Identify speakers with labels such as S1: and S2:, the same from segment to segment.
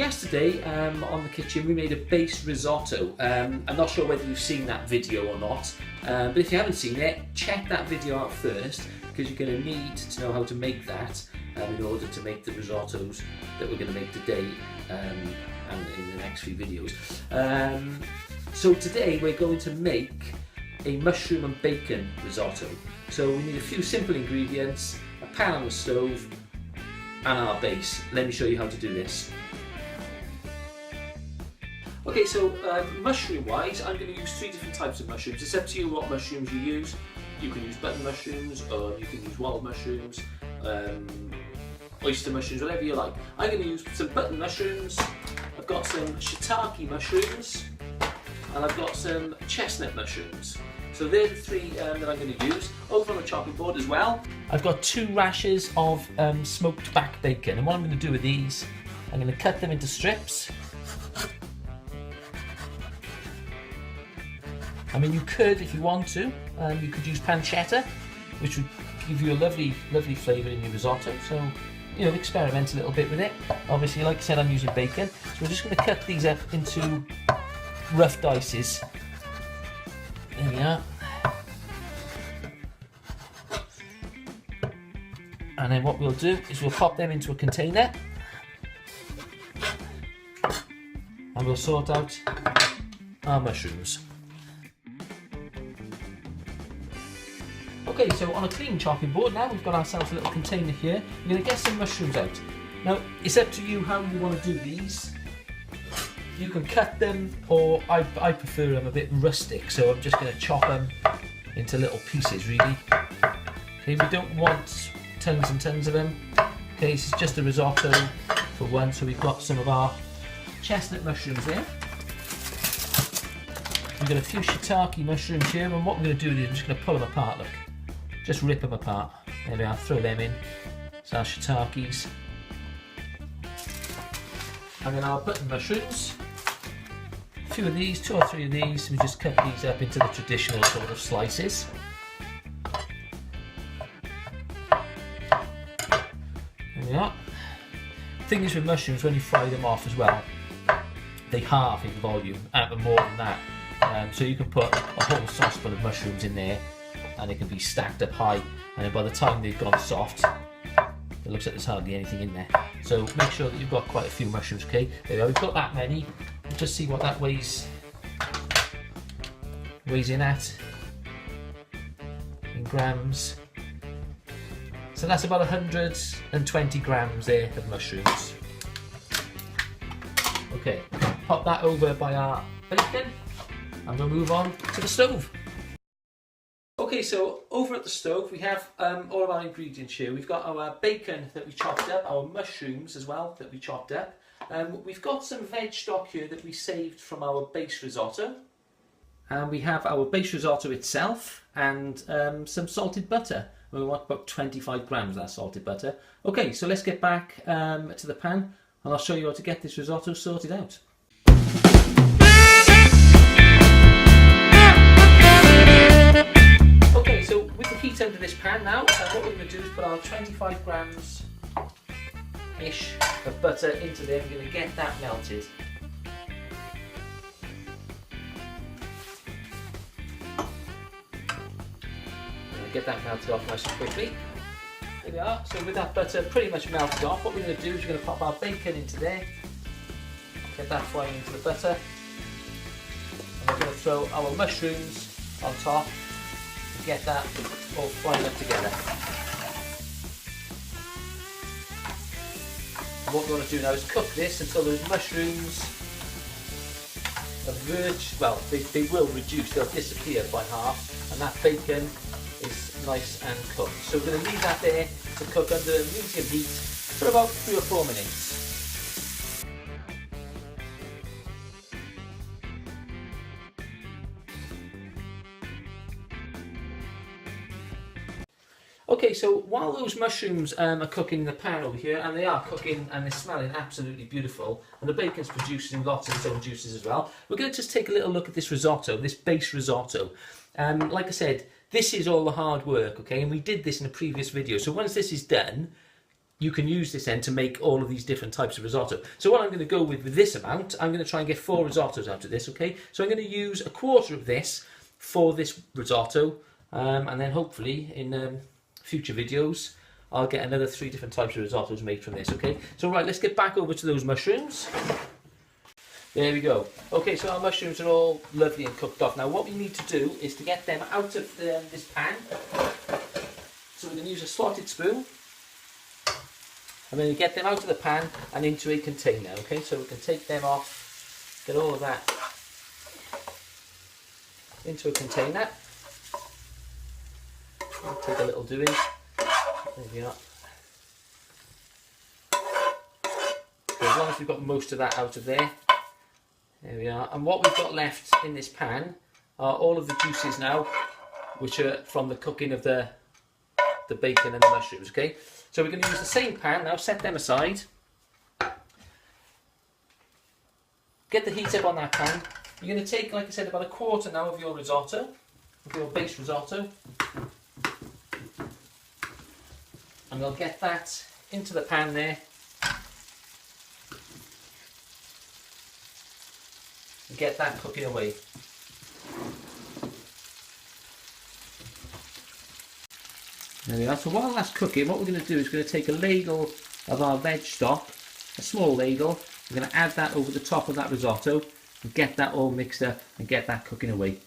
S1: yesterday on the kitchen we made a base risotto. I'm not sure whether you've seen that video or not, but if you haven't seen it, check that video out first, because you're going to need to know how to make that in order to make the risottos that we're going to make today and in the next few videos. So today we're going to make a mushroom and bacon risotto. So we need a few simple ingredients, a pan on the stove and our base. Let me show you how to do this. Okay, so mushroom wise, I'm going to use 3 different types of mushrooms. It's up to you what mushrooms you use. You can use button mushrooms, or you can use wild mushrooms, oyster mushrooms, whatever you like. I'm going to use some button mushrooms, I've got some shiitake mushrooms, and I've got some chestnut mushrooms. So they're the 3 that I'm going to use. Over on the chopping board as well, I've got 2 rashers of smoked back bacon, and what I'm going to do with these, I'm going to cut them into strips. I mean, you could, if you want to, you could use pancetta, which would give you a lovely, lovely flavour in your risotto. So, you know, experiment a little bit with it. Obviously, like I said, I'm using bacon, so we're just going to cut these up into rough dices. There we are. And then what we'll do is we'll pop them into a container, and we'll sort out our mushrooms. Okay, so on a clean chopping board now, we've got ourselves a little container here. We're going to get some mushrooms out. Now, it's up to you how you want to do these. You can cut them, or I prefer them a bit rustic, so I'm just going to chop them into little pieces, really. Okay, we don't want tons and tons of them. Okay, this is just a risotto for one, so we've got some of our chestnut mushrooms there. We've got a few shiitake mushrooms here, and what we're going to do is I'm just going to pull them apart, look. Just rip them apart. There we are, throw them in. So our shiitakes. And then our button mushrooms. A few of these, 2 or 3 of these. We just cut these up into the traditional sort of slices. There we are. The thing is with mushrooms, when you fry them off as well, they halve in volume, and more than that. So you can put a whole saucepan of mushrooms in there, and they can be stacked up high, and then by the time they've gone soft, it looks like there's hardly anything in there. So make sure that you've got quite a few mushrooms. Okay, there we go, we've got that many. We'll just see what that weighs in at in grams. So that's about 120 grams there of mushrooms. Okay, pop that over by our bacon, and we'll move on to the stove. Okay, so over at the stove we have all of our ingredients here. We've got our bacon that we chopped up, our mushrooms as well that we chopped up. We've got some veg stock here that we saved from our base risotto. And we have our base risotto itself and some salted butter. We want about 25 grams of that salted butter. Okay, so let's get back to the pan, and I'll show you how to get this risotto sorted out. Okay, so with the heat under this pan now, what we're going to do is put our 25 grams ish of butter into there. We're going to get that melted. Get that melted off nice and quickly. There we are. So with that butter pretty much melted off, what we're going to do is we're going to pop our bacon into there, get that frying into the butter, and we're going to throw our mushrooms on top and get that all frying up together. And what we want to do now is cook this until those mushrooms they will reduce, they'll disappear by half, and that bacon is nice and cooked. So we're going to leave that there to cook under medium heat for about 3 or 4 minutes. Okay, so while those mushrooms are cooking in the pan over here, and they are cooking and they're smelling absolutely beautiful, and the bacon's producing lots of its own juices as well, we're going to just take a little look at this risotto, this base risotto. Like I said, this is all the hard work, okay, and we did this in a previous video. So once this is done, you can use this then to make all of these different types of risotto. So what I'm going to go with this amount, I'm going to try and get 4 risottos out of this, okay? So I'm going to use 1/4 of this for this risotto, and then hopefully in future videos I'll get another 3 different types of risottos made from this, okay? So right, let's get back over to those mushrooms. There we go. Okay, so our mushrooms are all lovely and cooked off. Now what we need to do is to get them out of this pan. So we're going to use a slotted spoon. And then we get them out of the pan and into a container, okay? So we can take them off, get all of that into a container. I'll take a little doing. There we are. So as long as we've got most of that out of there, there we are. And what we've got left in this pan are all of the juices now, which are from the cooking of the bacon and the mushrooms, okay? So we're going to use the same pan now, set them aside. Get the heat up on that pan. You're going to take, like I said, about 1/4 now of your risotto, of your base risotto. And we'll get that into the pan there. And get that cooking away. There we are. So while that's cooking, what we're going to do is we're going to take a ladle of our veg stock, a small ladle, we're going to add that over the top of that risotto and get that all mixed up and get that cooking away.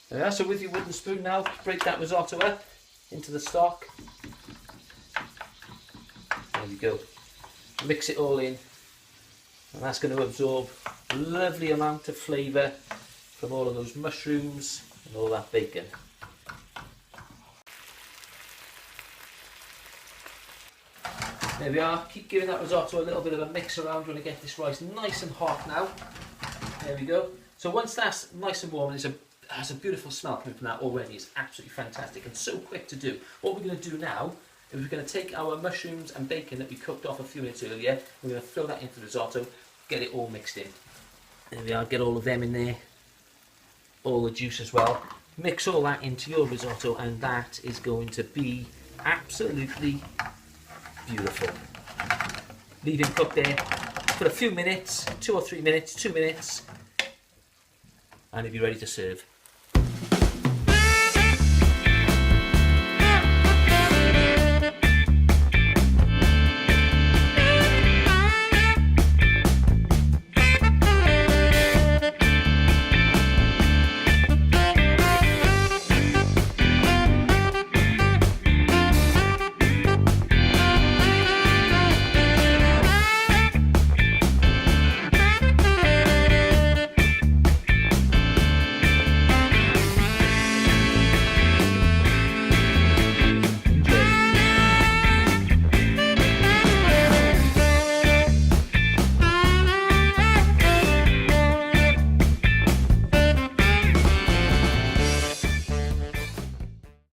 S1: There we are. So with your wooden spoon now, break that risotto up into the stock. There we go. Mix it all in, and that's going to absorb a lovely amount of flavour from all of those mushrooms and all that bacon. There we are. Keep giving that risotto a little bit of a mix around. We're going to get this rice nice and hot now. There we go. So once that's nice and warm, has a beautiful smell coming from that already. It's absolutely fantastic and so quick to do. What we're going to do now is we're going to take our mushrooms and bacon that we cooked off a few minutes earlier. We're going to throw that into the risotto, get it all mixed in. There we are. Get all of them in there. All the juice as well. Mix all that into your risotto, and that is going to be absolutely beautiful. Leave him cook there for a few minutes, 2 or 3 minutes, 2 minutes, and he'll be ready to serve.